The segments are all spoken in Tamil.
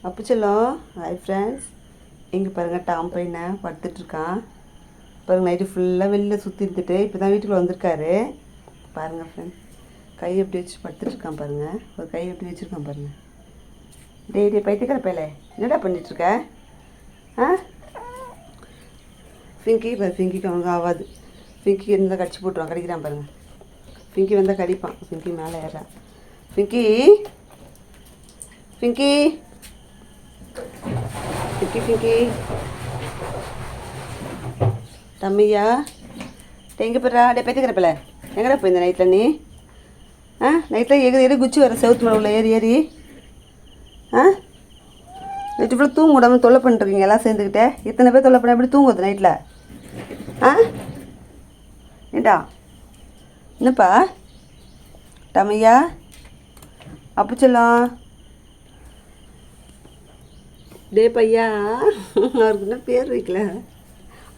அப்புச்செல்லம் ஹாய் ஃப்ரெண்ட்ஸ். இங்கே பாருங்கள், டாம் பையனை படுத்துட்ருக்கான் பாருங்கள். நைட்டு ஃபுல்லாக வெளியில் சுற்றி இருந்துட்டு இப்போ தான் வீட்டுக்குள்ளே வந்திருக்காரு. பாருங்கள் ஃப்ரெண்ட்ஸ், கை எப்படி வச்சு படுத்துட்ருக்கான் பாருங்கள். ஒரு கை எப்படி வச்சுருக்கான் பாருங்கள். டே பைத்தியக்கார பையல, என்னடா பண்ணிகிட்ருக்க? ஃபிங்கி ஃபிங்கிக்கு அவனுக்கு ஆகாது. ஃபிங்கி இருந்தால் கடிச்சு போட்டுருவான். கடிக்கிறான் பாருங்கள். ஃபிங்கி வந்தால் கடிப்பான். ஃபிங்கி மேலே ஏறான். ஃபிங்கி ஃபிங்கி ஃபிங்கி ஃபிங்கி தம்பியா, எங்கே போய்றா? டே பைத்தியக்கிற எங்கடா போய் இந்த நைட்டில் நீ? நைட்டில் எது குச்சி வர செவுத்து மேலே உள்ள ஏறி நைட்டு ஃபுல்லாக தூங்க விடாமல் தொல்லை பண்ணிட்டுருக்கீங்க எல்லாம் சேர்ந்துக்கிட்டே. இத்தனை பேர் தொல்லை பண்ண எப்படி தூங்குது நைட்டில்? ஏண்டா என்னப்பா தமையா அப்புச்செல்லம்? டே பையா, அவருக்கு என்ன பேர் வைக்கல?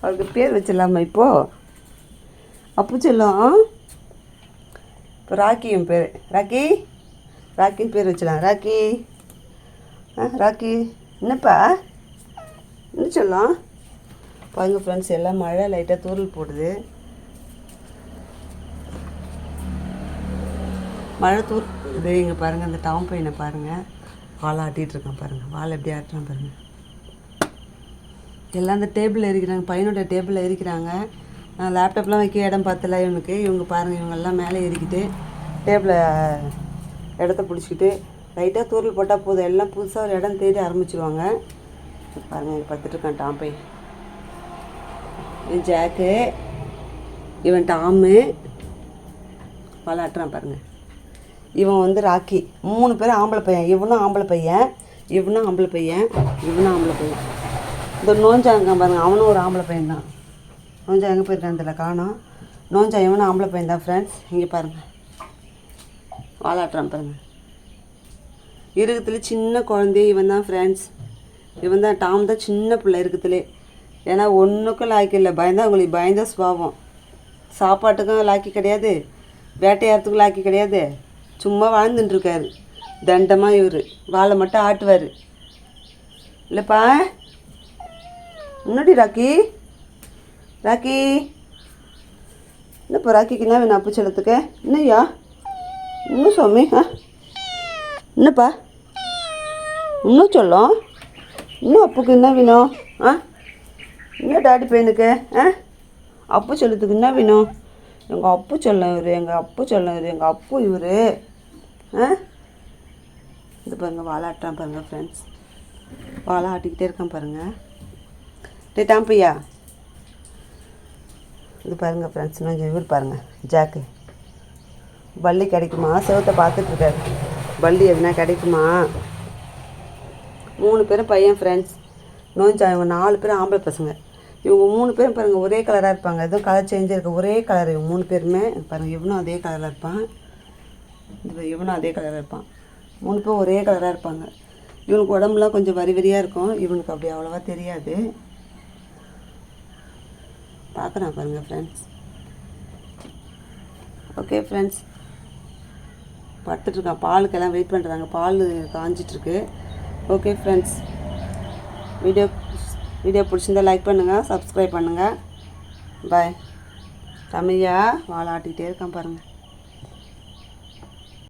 அவருக்கு பேர் வச்சிடலாமா இப்போது? அப்புச்செல்லம். இப்போ ராக்கியும் பேர் ராக்கின்னு பேர் வச்சிடலாம். ராக்கி என்னப்பா என்ன சொல்லலாம்? பாருங்கள் ஃப்ரெண்ட்ஸ், எல்லாம் மழை லைட்டாக தூரல் போடுது. மழை இது இங்கே பாருங்கள். அந்த டாம் பையனை பாருங்கள், வாழை ஆட்டிகிட்ருக்கான் பாருங்கள். வாழை எப்படி ஆட்டுறான் பாருங்கள். எல்லாம் அந்த டேபிளில் இருக்கிறாங்க, பையனோட டேபிளில் இருக்கிறாங்க. லேப்டாப்லாம் வைக்க இடம் பார்த்தல இவனுக்கு. இவங்க பாருங்கள், இவங்கெல்லாம் மேலே ஏறிக்கிட்டு டேபிளை இடத்த பிடிச்சிக்கிட்டு லைட்டாக தூரல் போட்டால் போதும், எல்லாம் புதுசாக ஒரு இடம் தேடி ஆரம்பிச்சிருவாங்க. பாருங்கள், இங்கே பார்த்துட்ருக்கான் டாம் பையன். இவன் ஜாக்கு, இவன் டாமு வாழாட்டுறான் பாருங்கள். இவன் வந்து ராக்கி. 3 பேரும் ஆம்பளை பையன். இவனும் ஆம்பளை பையன், இவனும் ஆம்பளை பையன், இவனும் ஆம்பளை பையன். இந்த நோஞ்சாங்க பாருங்கள், அவனும் ஒரு ஆம்பளை பையன் தான். நோஞ்சா எங்கே போயிருக்கான் தெரியல, காணோம். நோஞ்சா இவனும் ஆம்பளை பையன் தான் ஃப்ரெண்ட்ஸ். இங்கே பாருங்கள், வாழாட்டுறான் பாருங்கள். இருக்கிறதுல சின்ன குழந்தைய இவன் தான் ஃப்ரெண்ட்ஸ். இவன் தான் டாம் தான் சின்ன பிள்ளை இருக்கிறதுலே. ஏன்னா ஒன்றுக்கும் லாய்க்கு இல்லை. உங்களுக்கு பயந்த சுபாவம். சாப்பாட்டுக்கும் லாக்கி கிடையாது, வேட்டையாடுறதுக்கும் லாக்கி கிடையாது. சும்மா வாழ்ந்துட்டுருக்காரு தண்டமாக. இவர் வாழை மட்டும் ஆட்டுவார் இல்லைப்பா? முன்னாடி ராக்கி என்னப்பா ராக்கிக்கு என்ன வேணும்? அப்புச்செல்லத்துக்கு என்னய்யா? இன்னும் சுவாமி என்னப்பா இன்னும் சொல்லும்? இன்னும் அப்புக்கு என்ன வேணும்? என்ன டாடி பையனுக்கு அப்புச்செல்லத்துக்கு என்ன வேணும்? எங்கள் அப்பு சொல்லும் இவர், எங்கள் அப்பு இவர். இது பாருங்கள், வாழை ஆட்டுறான் பாருங்கள் ஃப்ரெண்ட்ஸ். வாழை ஆட்டிக்கிட்டே இருக்கான் பாருங்கள். டே டாம்பையா, இது பாருங்கள் ஃப்ரெண்ட்ஸ். கொஞ்சம் இவர் பாருங்கள், ஜாக்கு. பள்ளி கிடைக்குமா? செவத்தை பார்த்துட்ருக்காரு. பள்ளி எதுனா கிடைக்குமா? 3 பேரும் பையன் ஃப்ரெண்ட்ஸ். நோஞ்சா இவங்க 4 பேரும் ஆம்பளை பசங்க. இவங்க 3 பேரும் பாருங்கள் ஒரே கலராக இருப்பாங்க. எதுவும் கலர் சேஞ்சாக இருக்க ஒரே கலர். இவங்க 3 பேருமே பாருங்கள். இவனும் அதே கலராக இருப்பான், இவனும் அதே கலராக இருப்பான். 3 பேரும் ஒரே கலராக இருப்பாங்க. இவனுக்கு உடம்புலாம் கொஞ்சம் வரியாக இருக்கும். இவனுக்கு அப்படி அவ்வளோவா தெரியாது. பார்க்குறான் பாருங்கள் ஃப்ரெண்ட்ஸ். ஓகே ஃப்ரெண்ட்ஸ், படுத்துட்ருக்கான். பாலுக்கெல்லாம் வெயிட் பண்ணுறாங்க. பால் காஞ்சிட்ருக்கு. ஓகே ஃப்ரெண்ட்ஸ், வீடியோ பிடிச்சிருந்தா லைக் பண்ணுங்கள், சப்ஸ்கிரைப் பண்ணுங்கள். பாய். தமிழா வாழை ஆட்டிக்கிட்டே இருக்கான் பாருங்கள்.